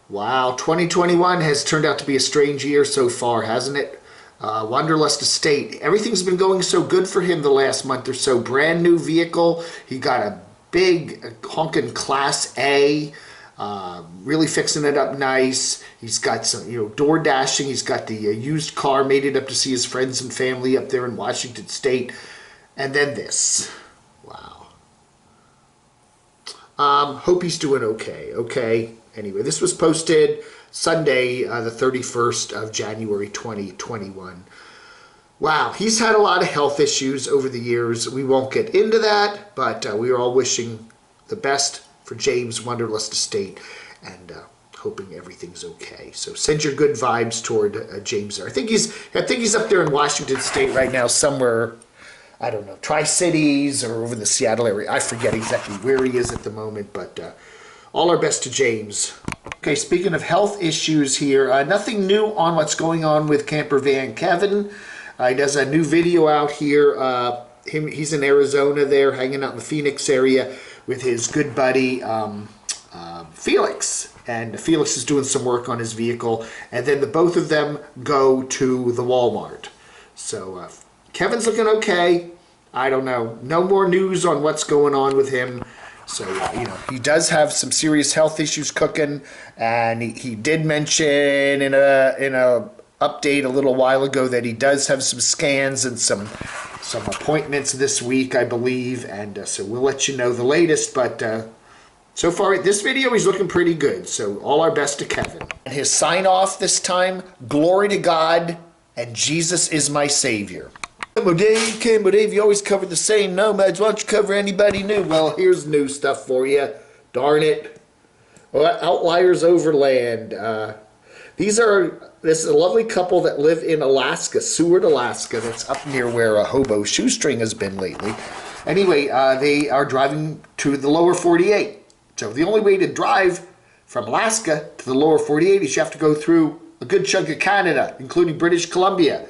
Wow, 2021 has turned out to be a strange year so far, hasn't it? Wanderlust Estate. Everything's been going so good for him the last month or so. Brand new vehicle. He got a big honkin' Class A. Really fixing it up nice. He's got some, door dashing. He's got the used car, made it up to see his friends and family up there in Washington State. And then this. Wow. Hope he's doing okay. Anyway, this was posted Sunday, the 31st of January, 2021. Wow, he's had a lot of health issues over the years. We won't get into that, but we are all wishing the best for James Wanderlust Estate and hoping everything's okay. So send your good vibes toward James there. I think he's up there in Washington State right now somewhere. I don't know, Tri-Cities or over in the Seattle area. I forget exactly where he is at the moment, but all our best to James. Okay, speaking of health issues here, nothing new on what's going on with Campervan Kevin. He does a new video out here. He's in Arizona there, hanging out in the Phoenix area with his good buddy Felix. And Felix is doing some work on his vehicle. And then the both of them go to the Walmart. So Kevin's looking okay. I don't know. No more news on what's going on with him. So, he does have some serious health issues cooking, and he did mention in a update a little while ago that he does have some scans and some appointments this week, I believe, and so we'll let you know the latest, but so far, this video, he's looking pretty good, so all our best to Kevin. And his sign-off this time, glory to God, and Jesus is my Savior. Camodave, you always cover the same nomads. Why don't you cover anybody new? Well, here's new stuff for you. Darn it. Well, Outliers Overland. This is a lovely couple that live in Alaska, Seward, Alaska. That's up near where a hobo shoestring has been lately. Anyway, they are driving to the lower 48. So the only way to drive from Alaska to the lower 48 is you have to go through a good chunk of Canada, including British Columbia.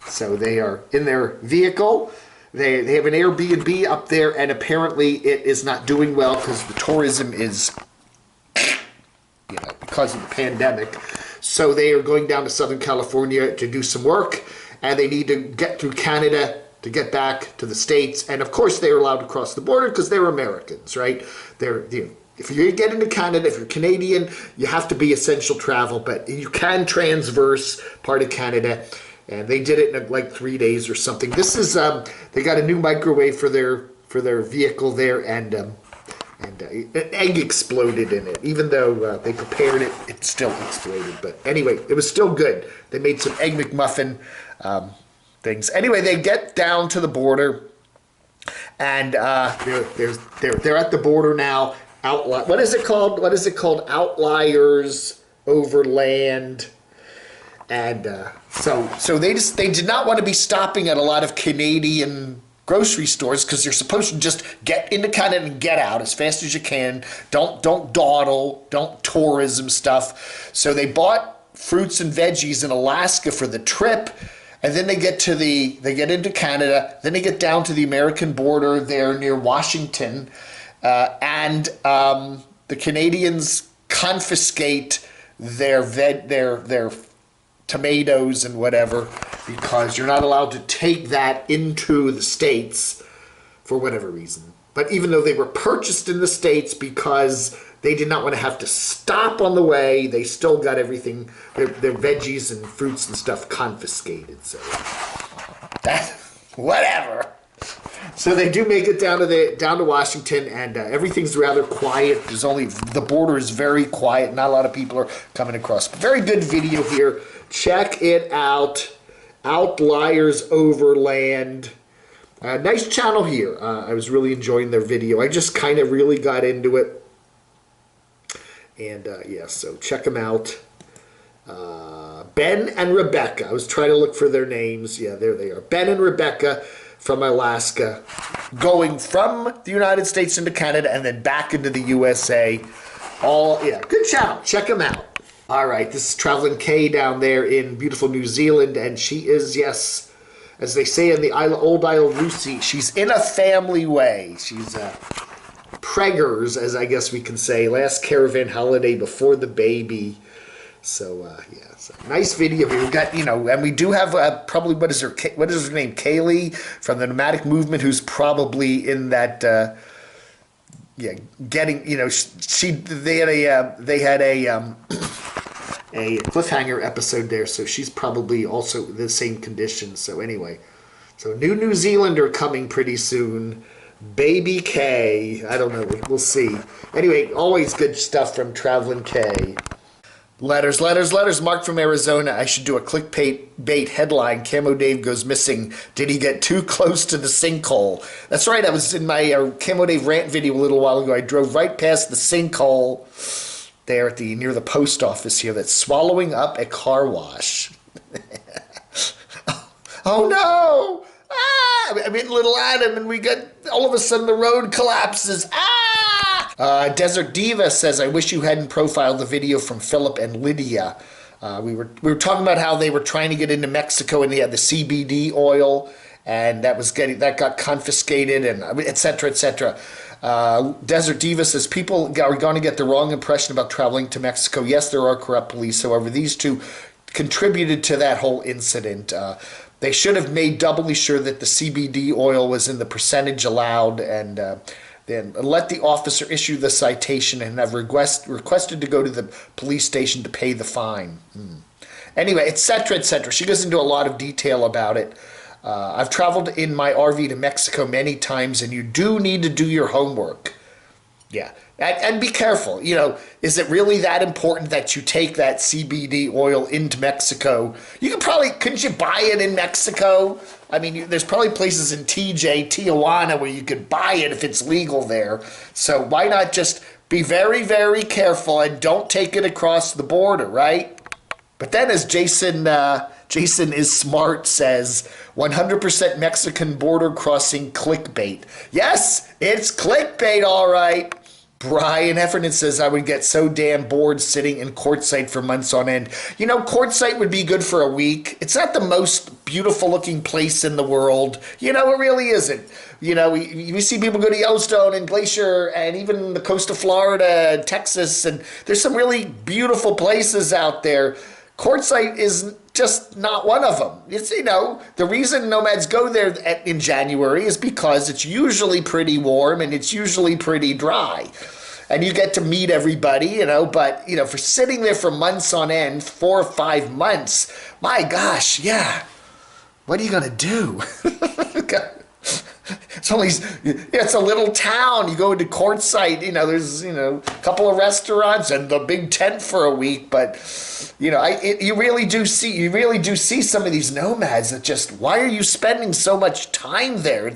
So they are in their vehicle. They have an Airbnb up there, and apparently it is not doing well because the tourism is, because of the pandemic. So they are going down to Southern California to do some work, and they need to get through Canada to get back to the States. And of course, they are allowed to cross the border because they're Americans, right? If you get into Canada, if you're Canadian, you have to be essential travel, but you can transverse part of Canada. And they did it in like 3 days or something. This is they got a new microwave for their vehicle there, and an egg exploded in it. Even though they prepared it, it still exploded. But anyway, it was still good. They made some egg McMuffin things. Anyway, they get down to the border, and they're at the border now. What is it called? Outliers Overland. And so they did not want to be stopping at a lot of Canadian grocery stores because you're supposed to just get into Canada and get out as fast as you can. Don't dawdle, don't tourism stuff. So they bought fruits and veggies in Alaska for the trip, and then they get into Canada. Then they get down to the American border there near Washington, and the Canadians confiscate their tomatoes and whatever, because you're not allowed to take that into the States for whatever reason. But even though they were purchased in the States because they did not want to have to stop on the way, they still got everything, their veggies and fruits and stuff confiscated. So whatever. So they do make it down to Washington, and everything's rather quiet. The border is very quiet. Not a lot of people are coming across. Very good video here. Check it out. Outliers Overland. Nice channel here. I was really enjoying their video. I just kind of really got into it. And yeah, so check them out. Ben and Rebecca. I was trying to look for their names. Yeah, there they are. Ben and Rebecca from Alaska, going from the United States into Canada and then back into the USA. Good channel. Check them out. All right, this is Traveling Kay down there in beautiful New Zealand, and she is, yes, as they say in the Old Isle of Lucy, she's in a family way. She's preggers, as I guess we can say. Last caravan holiday before the baby. So, yeah, so nice video. We've got, and we do have probably, what is her name? Kaylee from the Nomadic Movement, who's probably in that, getting, they had a cliffhanger episode there, so she's probably also the same condition. So anyway, so New Zealander coming pretty soon. Baby K. I don't know. We'll see. Anyway, always good stuff from Traveling K. Letters. Mark from Arizona. I should do a clickbait headline. Camo Dave goes missing. Did he get too close to the sinkhole? That's right. I was in my Camo Dave rant video a little while ago. I drove right past the sinkhole there at near the post office here that's swallowing up a car wash. Oh no! I'm in Little Adam, and we got, all of a sudden the road collapses. Desert Diva says, I wish you hadn't profiled the video from Philip and Lydia. We were talking about how they were trying to get into Mexico, and they had the CBD oil, and that got confiscated, and et cetera, et cetera. Desert Diva says, people are going to get the wrong impression about traveling to Mexico. Yes, there are corrupt police. However, these two contributed to that whole incident. They should have made doubly sure that the CBD oil was in the percentage allowed, and then let the officer issue the citation and have requested to go to the police station to pay the fine. Anyway, etc., etc. She goes into a lot of detail about it. I've traveled in my RV to Mexico many times, and you do need to do your homework. Yeah. And be careful. Is it really that important that you take that CBD oil into Mexico? Couldn't you buy it in Mexico? I mean, there's probably places in Tijuana, where you could buy it if it's legal there. So why not just be very, very careful and don't take it across the border, right? But then, as Jason is smart says, 100% Mexican border crossing clickbait. Yes, it's clickbait, all right. Brian Heffernan says, I would get so damn bored sitting in quartzsite for months on end. Quartzsite would be good for a week. It's not the most beautiful looking place in the world. It really isn't. We see people go to Yellowstone and Glacier and even the coast of Florida and Texas, and there's some really beautiful places out there. Quartzsite is just not one of them. It's, the reason nomads go there in January is because it's usually pretty warm and it's usually pretty dry. And you get to meet everybody, but, for sitting there for months on end, 4 or 5 months, my gosh, yeah. What are you going to do? It's a little town. You go into Quartzsite, there's, a couple of restaurants and the big tent for a week. But, you really do see some of these nomads that just, why are you spending so much time there?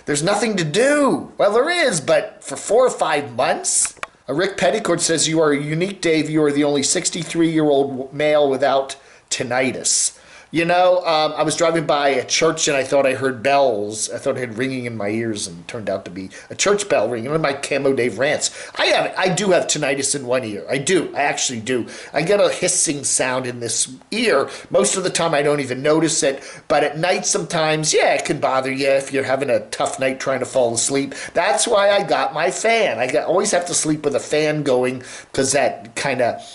There's nothing to do. Well, there is, but for 4 or 5 months? Rick Petticourt says, you are unique, Dave. You are the only 63-year-old male without tinnitus. I was driving by a church and I thought I heard bells. I thought I had ringing in my ears, and it turned out to be a church bell ringing. One of my Camo Dave rants. I do have tinnitus in one ear. I actually do. I get a hissing sound in this ear. Most of the time I don't even notice it. But at night sometimes, it can bother you if you're having a tough night trying to fall asleep. That's why I got my fan. Always have to sleep with a fan going, because that kind of,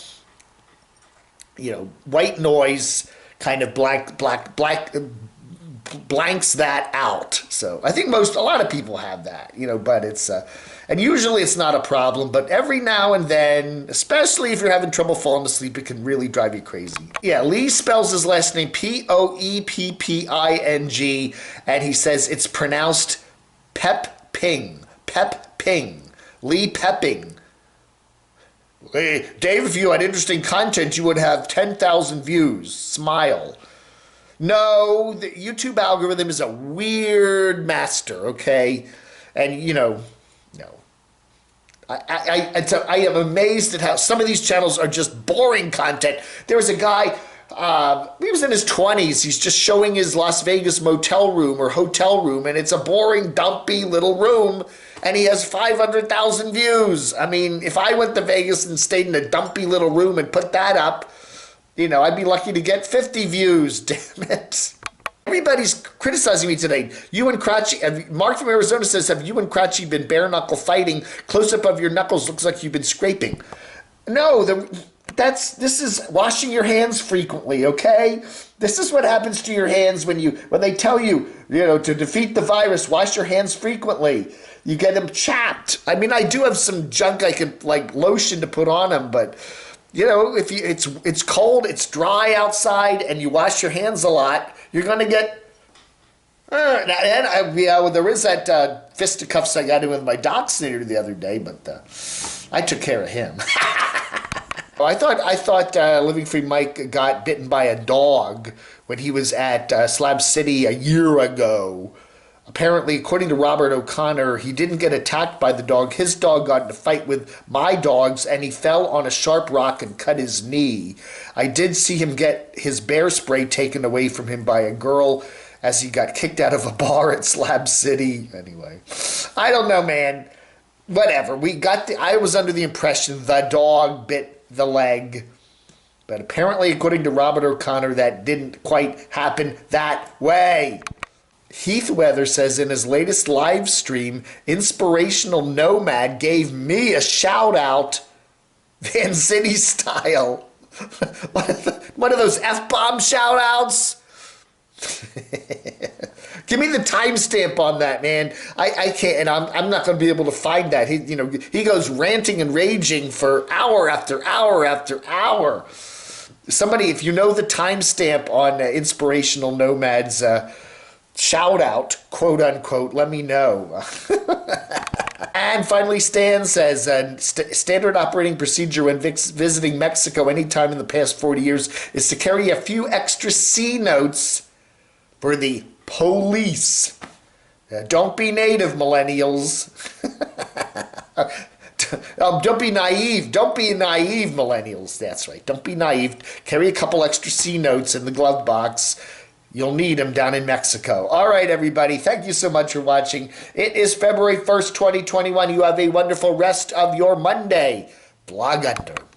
white noise kind of blanks that out. So I think a lot of people have that, but it's, and usually it's not a problem, but every now and then, especially if you're having trouble falling asleep, it can really drive you crazy. Yeah, Lee spells his last name Poepping, and he says it's pronounced Pep-ping. Lee Pepping. Hey, Dave, if you had interesting content, you would have 10,000 views. Smile. No, the YouTube algorithm is a weird master, okay? And, no. I am amazed at how some of these channels are just boring content. There was a guy, he was in his 20s. He's just showing his Las Vegas motel room or hotel room, and it's a boring, dumpy little room. And he has 500,000 views. I mean, if I went to Vegas and stayed in a dumpy little room and put that up, I'd be lucky to get 50 views, damn it. Everybody's criticizing me today. You and Cratchy, Mark from Arizona says, have you and Cratchy been bare knuckle fighting? Close up of your knuckles looks like you've been scraping. No, this is washing your hands frequently, okay? This is what happens to your hands when they tell you, to defeat the virus, wash your hands frequently. You get them chapped. I mean, I do have some junk I could, like lotion to put on them, but if it's cold, it's dry outside, and you wash your hands a lot, you're gonna get. There is that fisticuffs I got in with my dachshund the other day, but I took care of him. I thought Living Free Mike got bitten by a dog when he was at Slab City a year ago. Apparently, according to Robert O'Connor, he didn't get attacked by the dog. His dog got in a fight with my dogs, and he fell on a sharp rock and cut his knee. I did see him get his bear spray taken away from him by a girl as he got kicked out of a bar at Slab City. Anyway, I don't know, man. Whatever. I was under the impression the dog bit the leg. But apparently, according to Robert O'Connor, that didn't quite happen that way. Heath Weather says in his latest live stream, Inspirational Nomad gave me a shout out, Van City style. One of those F-bomb shout outs. Give me the timestamp on that, man. I can't, and I'm not going to be able to find that. He goes ranting and raging for hour after hour after hour. Somebody, if you know the timestamp on Inspirational Nomad's shout out, quote unquote, let me know. And finally, Stan says, standard operating procedure when visiting Mexico anytime in the past 40 years is to carry a few extra C notes for the police. Don't be native, millennials. Don't be naive. Don't be naive, millennials. That's right. Don't be naive. Carry a couple extra C notes in the glove box. You'll need them down in Mexico. All right, everybody. Thank you so much for watching. It is February 1st, 2021. You have a wonderful rest of your Monday. Blog under.